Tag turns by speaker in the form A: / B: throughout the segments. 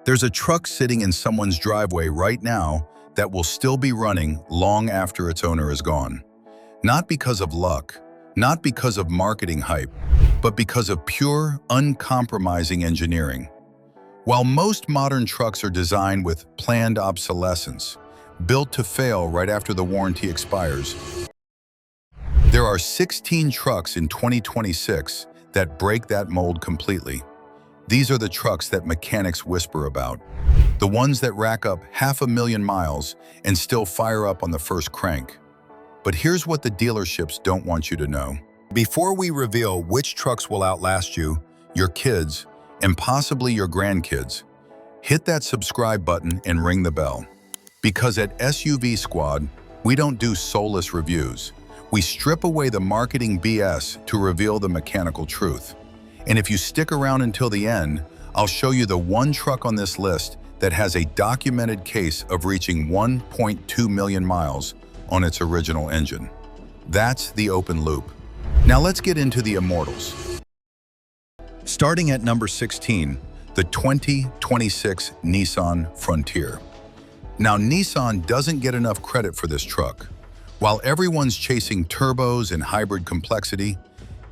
A: There's a truck sitting in someone's driveway right now that will still be running long after its owner is gone. Not because of luck, not because of marketing hype, but because of pure, uncompromising engineering. While most modern trucks are designed with planned obsolescence, built to fail right after the warranty expires, there are 16 trucks in 2026 that break that mold completely. These are the trucks that mechanics whisper about, the ones that rack up 500,000 miles and still fire up on the first crank. But here's what the dealerships don't want you to know. Before we reveal which trucks will outlast you, your kids, and possibly your grandkids, hit that subscribe button and ring the bell. Because at SUVSQUAD, we don't do soulless reviews. We strip away the marketing BS to reveal the mechanical truth. And if you stick around until the end, I'll show you the one truck on this list that has a documented case of reaching 1.2 million miles on its original engine. That's the open loop. Now let's get into the Immortals. Starting at number 16, the 2026 Nissan Frontier. Now Nissan doesn't get enough credit for this truck. While everyone's chasing turbos and hybrid complexity,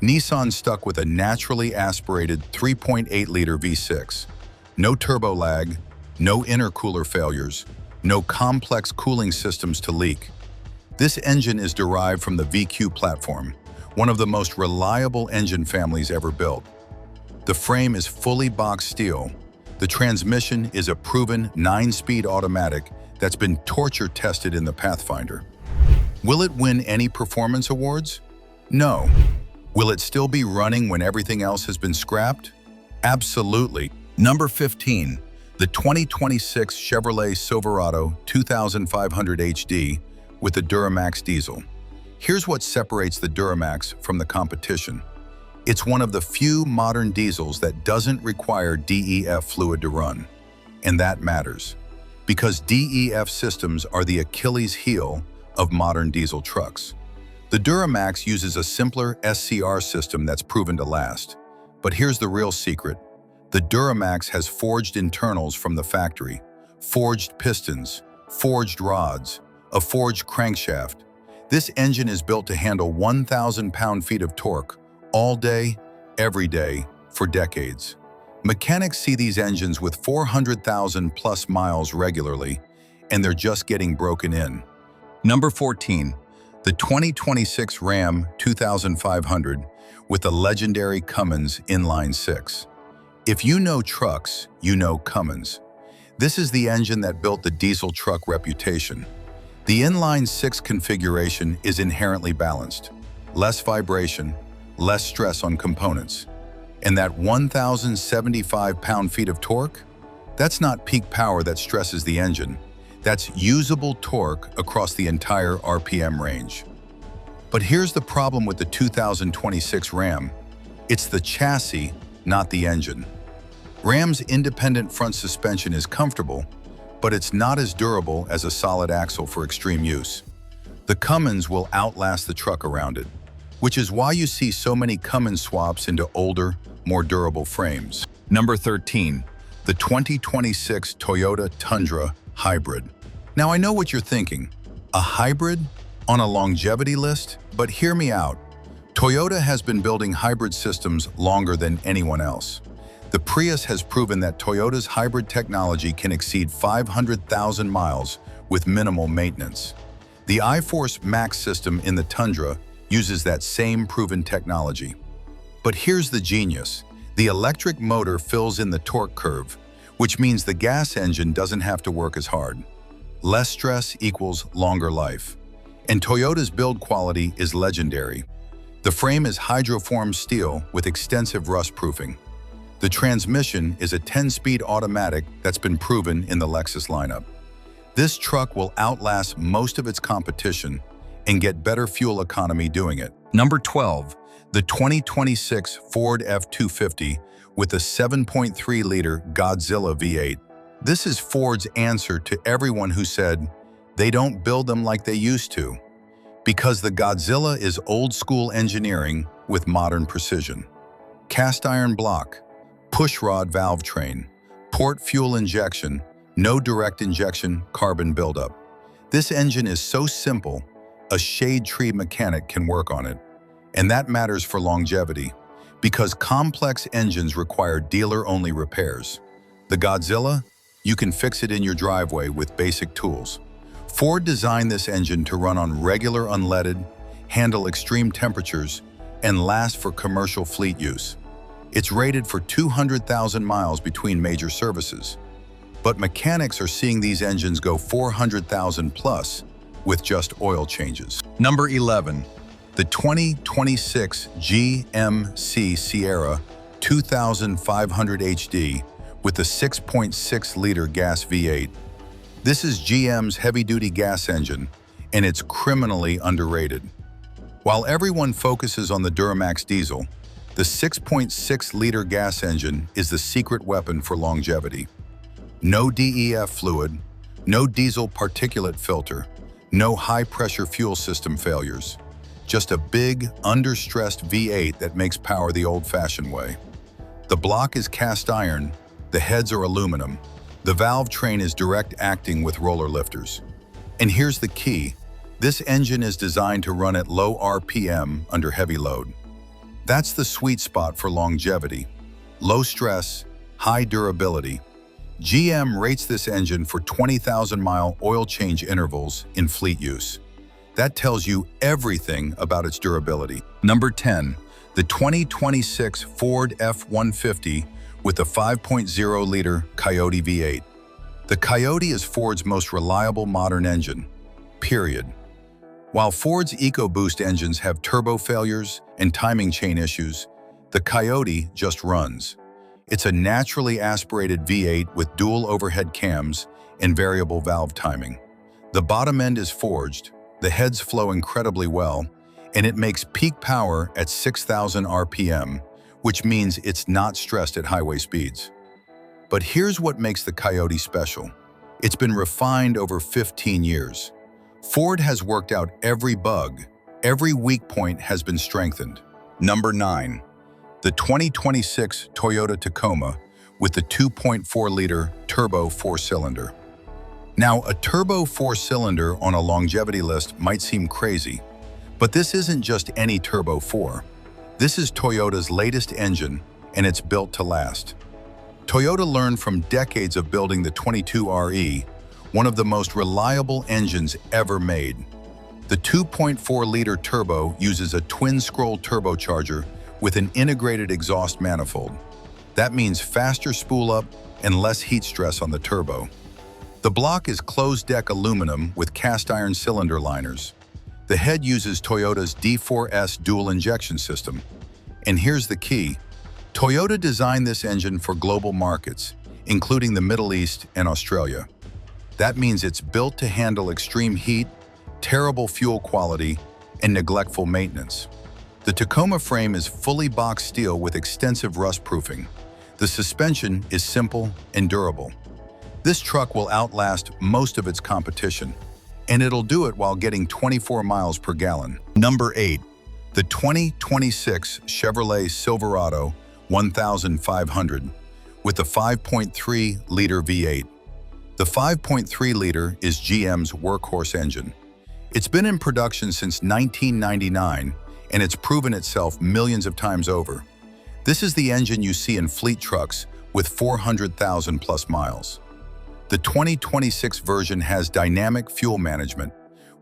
A: Nissan stuck with a naturally aspirated 3.8-liter V6. No turbo lag, no intercooler failures, no complex cooling systems to leak. This engine is derived from the VQ platform, one of the most reliable engine families ever built. The frame is fully boxed steel. The transmission is a proven 9-speed automatic that's been torture tested in the Pathfinder. Will it win any performance awards? No. Will it still be running when everything else has been scrapped? Absolutely. Number 15, the 2026 Chevrolet Silverado 2500 HD with the Duramax diesel. Here's what separates the Duramax from the competition. It's one of the few modern diesels that doesn't require DEF fluid to run. And that matters, because DEF systems are the Achilles heel of modern diesel trucks. The Duramax uses a simpler SCR system that's proven to last. But here's the real secret. The Duramax has forged internals from the factory, forged pistons, forged rods, a forged crankshaft. This engine is built to handle 1,000 pound-feet of torque all day, every day, for decades. Mechanics see these engines with 400,000 plus miles regularly, and they're just getting broken in. Number 14. The 2026 Ram 2500 with the legendary Cummins I6. If you know trucks, you know Cummins. This is the engine that built the diesel truck reputation. The inline-6 configuration is inherently balanced. Less vibration, less stress on components. And that 1,075 pound-feet of torque? That's not peak power that stresses the engine. That's usable torque across the entire RPM range. But here's the problem with the 2026 Ram. It's the chassis, not the engine. Ram's independent front suspension is comfortable, but it's not as durable as a solid axle for extreme use. The Cummins will outlast the truck around it, which is why you see so many Cummins swaps into older, more durable frames. Number 13, the 2026 Toyota Tundra Hybrid. Now I know what you're thinking, a hybrid on a longevity list? But hear me out. Toyota has been building hybrid systems longer than anyone else. The Prius has proven that Toyota's hybrid technology can exceed 500,000 miles with minimal maintenance. The iForce Max system in the Tundra uses that same proven technology. But here's the genius. The electric motor fills in the torque curve, which means the gas engine doesn't have to work as hard. Less stress equals longer life. And Toyota's build quality is legendary. The frame is hydroformed steel with extensive rust proofing. The transmission is a 10-speed automatic that's been proven in the Lexus lineup. This truck will outlast most of its competition and get better fuel economy doing it. Number 12, the 2026 Ford F-250 with a 7.3-liter Godzilla V8. This is Ford's answer to everyone who said they don't build them like they used to, because the Godzilla is old-school engineering with modern precision. Cast iron block, pushrod valve train, Port fuel injection, no direct injection, carbon buildup. This engine is so simple, a shade tree mechanic can work on it. And that matters for longevity, because complex engines require dealer-only repairs. The Godzilla? You can fix it in your driveway with basic tools. Ford designed this engine to run on regular unleaded, handle extreme temperatures, and last for commercial fleet use. It's rated for 200,000 miles between major services. But mechanics are seeing these engines go 400,000 plus with just oil changes. Number 11. The 2026 GMC Sierra 2500 HD with the 6.6-liter gas V8. This is GM's heavy-duty gas engine, and it's criminally underrated. While everyone focuses on the Duramax diesel, the 6.6-liter gas engine is the secret weapon for longevity. No DEF fluid, no diesel particulate filter, no high-pressure fuel system failures. Just a big, under-stressed V8 that makes power the old-fashioned way. The block is cast iron, the heads are aluminum, the valve train is direct acting with roller lifters. And here's the key, this engine is designed to run at low RPM under heavy load. That's the sweet spot for longevity. Low stress, high durability. GM rates this engine for 20,000-mile oil change intervals in fleet use. That tells you everything about its durability. Number 10, the 2026 Ford F-150 with the 5.0-liter Coyote V8. The Coyote is Ford's most reliable modern engine, period. While Ford's EcoBoost engines have turbo failures and timing chain issues, the Coyote just runs. It's a naturally aspirated V8 with dual overhead cams and variable valve timing. The bottom end is forged, the heads flow incredibly well, and it makes peak power at 6,000 RPM, which means it's not stressed at highway speeds. But here's what makes the Coyote special. It's been refined over 15 years. Ford has worked out every bug, every weak point has been strengthened. Number 9. The 2026 Toyota Tacoma with the 2.4-liter turbo 4-cylinder. Now, a turbo 4-cylinder on a longevity list might seem crazy, but this isn't just any turbo 4. This is Toyota's latest engine, and it's built to last. Toyota learned from decades of building the 22RE, one of the most reliable engines ever made. The 2.4-liter turbo uses a twin-scroll turbocharger with an integrated exhaust manifold. That means faster spool-up and less heat stress on the turbo. The block is closed-deck aluminum with cast-iron cylinder liners. The head uses Toyota's D4S dual injection system. And here's the key. Toyota designed this engine for global markets, including the Middle East and Australia. That means it's built to handle extreme heat, terrible fuel quality, and neglectful maintenance. The Tacoma frame is fully boxed steel with extensive rust-proofing. The suspension is simple and durable. This truck will outlast most of its competition, and it'll do it while getting 24 miles per gallon. Number 8. The 2026 Chevrolet Silverado 1500 with the 5.3-liter V8. The 5.3-liter is GM's workhorse engine. It's been in production since 1999, and it's proven itself millions of times over. This is the engine you see in fleet trucks with 400,000 plus miles. The 2026 version has dynamic fuel management,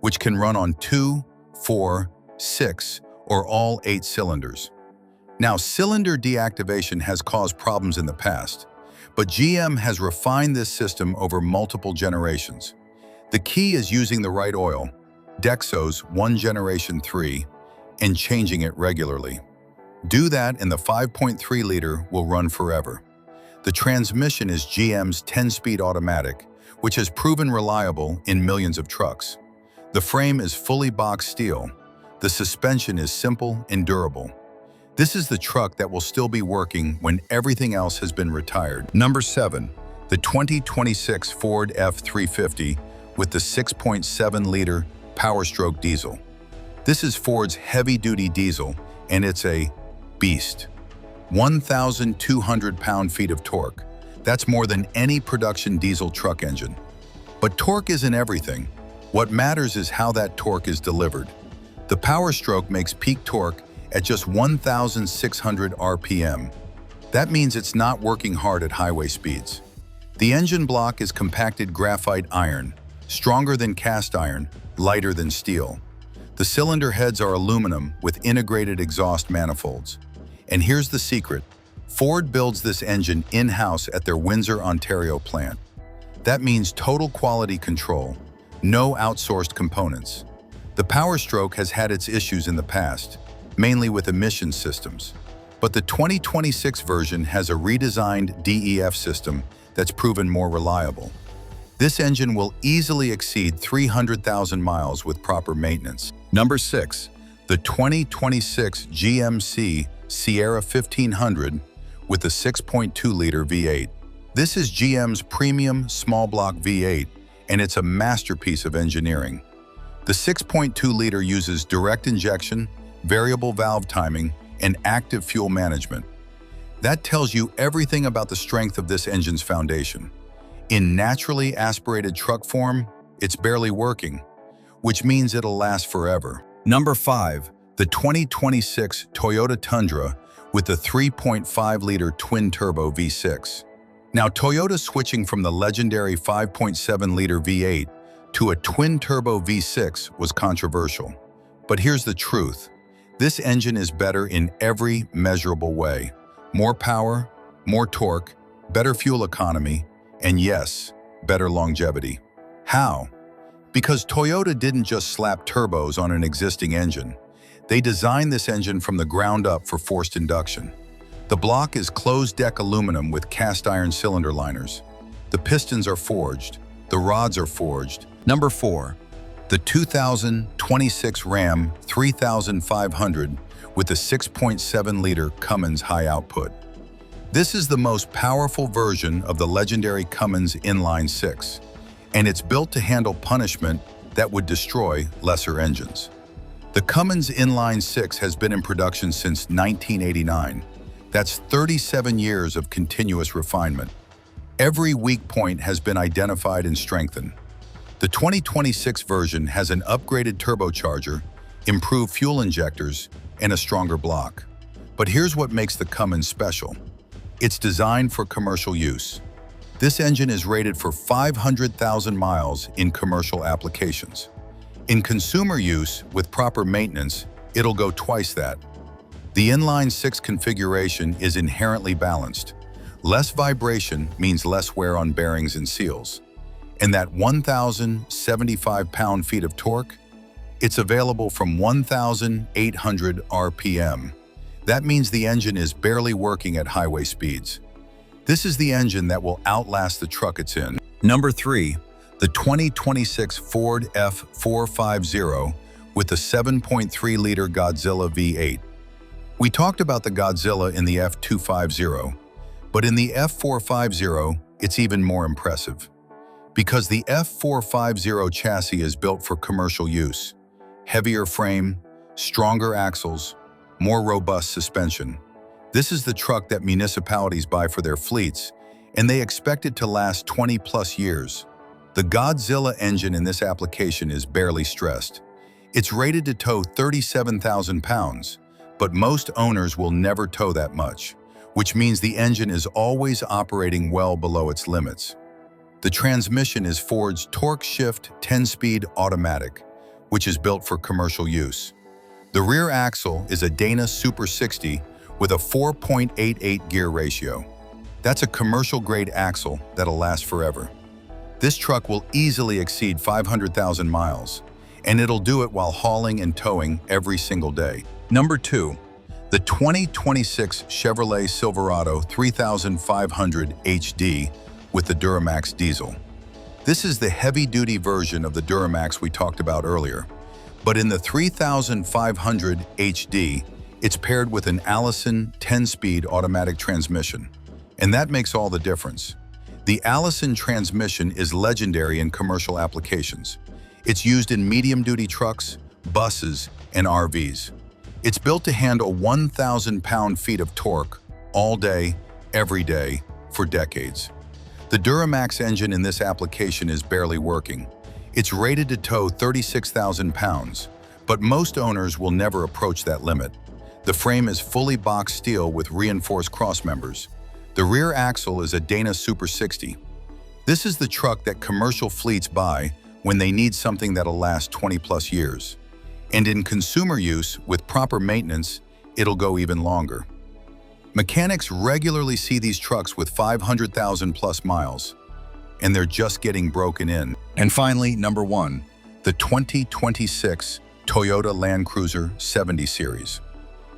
A: which can run on 2, 4, 6, or all 8 cylinders. Now, cylinder deactivation has caused problems in the past, but GM has refined this system over multiple generations. The key is using the right oil, Dexos 1 Generation 3, and changing it regularly. Do that and the 5.3-liter will run forever. The transmission is GM's 10-speed automatic, which has proven reliable in millions of trucks. The frame is fully boxed steel. The suspension is simple and durable. This is the truck that will still be working when everything else has been retired. Number 7. The 2026 Ford F-350 with the 6.7-liter Power-Stroke diesel. This is Ford's heavy-duty diesel, and it's a beast. 1,200 pound-feet of torque, That's more than any production diesel truck engine. But torque isn't everything. What matters is how that torque is delivered. The Power Stroke makes peak torque at just 1,600 RPM. That means it's not working hard at highway speeds. The engine block is compacted graphite iron, stronger than cast iron, lighter than steel. The cylinder heads are aluminum with integrated exhaust manifolds. And here's the secret. Ford builds this engine in-house at their Windsor, Ontario plant. That means total quality control, no outsourced components. The Power Stroke has had its issues in the past, mainly with emission systems. But the 2026 version has a redesigned DEF system that's proven more reliable. This engine will easily exceed 300,000 miles with proper maintenance. Number 6. The 2026 GMC Sierra 1500 with a 6.2-liter V8. This is GM's premium small-block V8, and it's a masterpiece of engineering. The 6.2-liter uses direct injection, variable valve timing, and active fuel management. That tells you everything about the strength of this engine's foundation. In naturally aspirated truck form, it's barely working, which means it'll last forever. Number 5. The 2026 Toyota Tundra with the 3.5-liter twin-turbo V6. Now, Toyota's switching from the legendary 5.7-liter V8 to a twin-turbo V6 was controversial. But here's the truth. This engine is better in every measurable way. More power, more torque, better fuel economy, and yes, better longevity. How? Because Toyota didn't just slap turbos on an existing engine. They designed this engine from the ground up for forced induction. The block is closed-deck aluminum with cast iron cylinder liners. The pistons are forged. The rods are forged. Number 4. The 2026 Ram 3500 with a 6.7-liter Cummins high output. This is the most powerful version of the legendary Cummins I6, and it's built to handle punishment that would destroy lesser engines. The Cummins I6 has been in production since 1989. That's 37 years of continuous refinement. Every weak point has been identified and strengthened. The 2026 version has an upgraded turbocharger, improved fuel injectors, and a stronger block. But here's what makes the Cummins special. It's designed for commercial use. This engine is rated for 500,000 miles in commercial applications. In consumer use, with proper maintenance, it'll go twice that. The inline-6 configuration is inherently balanced. Less vibration means less wear on bearings and seals. And that 1,075 pound-feet of torque, it's available from 1,800 RPM. That means the engine is barely working at highway speeds. This is the engine that will outlast the truck it's in. Number 3. The 2026 Ford F450 with the 7.3-liter Godzilla V8. We talked about the Godzilla in the F250, but in the F450, it's even more impressive. Because the F450 chassis is built for commercial use. Heavier frame, stronger axles, more robust suspension. This is the truck that municipalities buy for their fleets, and they expect it to last 20+ years. The Godzilla engine in this application is barely stressed. It's rated to tow 37,000 pounds, but most owners will never tow that much, which means the engine is always operating well below its limits. The transmission is Ford's torque shift 10-speed automatic, which is built for commercial use. The rear axle is a Dana Super 60 with a 4.88 gear ratio. That's a commercial-grade axle that'll last forever. This truck will easily exceed 500,000 miles, and it'll do it while hauling and towing every single day. Number 2. The 2026 Chevrolet Silverado 3500 HD with the Duramax diesel. This is the heavy-duty version of the Duramax we talked about earlier. But in the 3500 HD, it's paired with an Allison 10-speed automatic transmission. And that makes all the difference. The Allison transmission is legendary in commercial applications. It's used in medium-duty trucks, buses, and RVs. It's built to handle 1,000 pound-feet of torque all day, every day, for decades. The Duramax engine in this application is barely working. It's rated to tow 36,000 pounds, but most owners will never approach that limit. The frame is fully boxed steel with reinforced crossmembers. The rear axle is a Dana Super 60. This is the truck that commercial fleets buy when they need something that'll last 20+ years. And in consumer use, with proper maintenance, it'll go even longer. Mechanics regularly see these trucks with 500,000+ miles, and they're just getting broken in. And finally, number 1, the 2026 Toyota Land Cruiser 70 Series.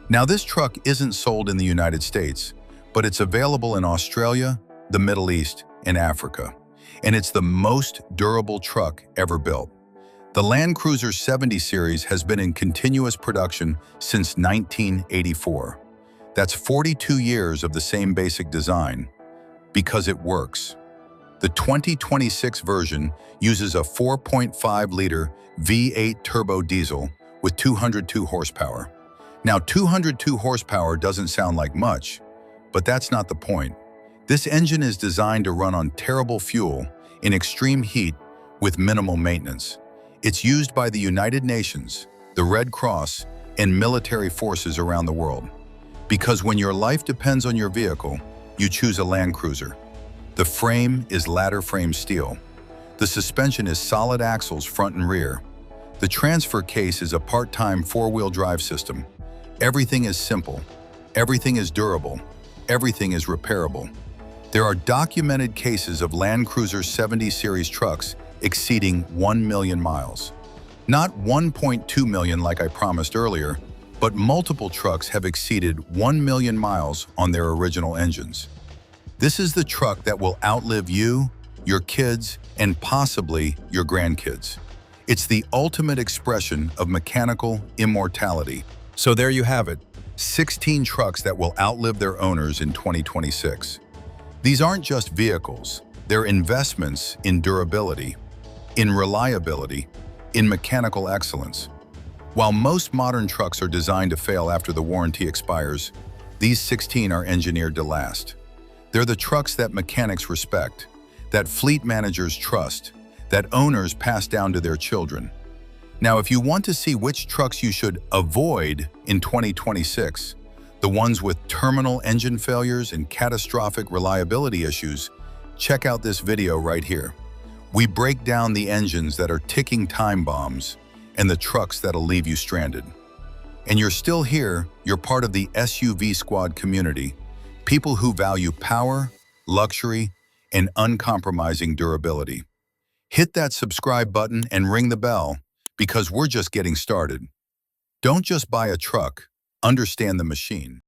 A: Now, this truck isn't sold in the United States, but it's available in Australia, the Middle East, and Africa. And it's the most durable truck ever built. The Land Cruiser 70 Series has been in continuous production since 1984. That's 42 years of the same basic design, because it works. The 2026 version uses a 4.5-liter V8 turbo diesel with 202 horsepower. Now, 202 horsepower doesn't sound like much, but that's not the point. This engine is designed to run on terrible fuel in extreme heat with minimal maintenance. It's used by the United Nations, the Red Cross, and military forces around the world. Because when your life depends on your vehicle, you choose a Land Cruiser. The frame is ladder frame steel. The suspension is solid axles front and rear. The transfer case is a part-time four-wheel drive system. Everything is simple. Everything is durable. Everything is repairable. There are documented cases of Land Cruiser 70 Series trucks exceeding 1 million miles. Not 1.2 million like I promised earlier, but multiple trucks have exceeded 1 million miles on their original engines. This is the truck that will outlive you, your kids, and possibly your grandkids. It's the ultimate expression of mechanical immortality. So there you have it, 16 trucks that will outlive their owners in 2026. These aren't just vehicles, they're investments in durability, in reliability, in mechanical excellence. While most modern trucks are designed to fail after the warranty expires, these 16 are engineered to last. They're the trucks that mechanics respect, that fleet managers trust, that owners pass down to their children. Now, if you want to see which trucks you should avoid in 2026, the ones with terminal engine failures and catastrophic reliability issues, check out this video right here. We break down the engines that are ticking time bombs and the trucks that'll leave you stranded. And you're still here, you're part of the SUV Squad community, people who value power, luxury, and uncompromising durability. Hit that subscribe button and ring the bell, because we're just getting started. Don't just buy a truck, understand the machine.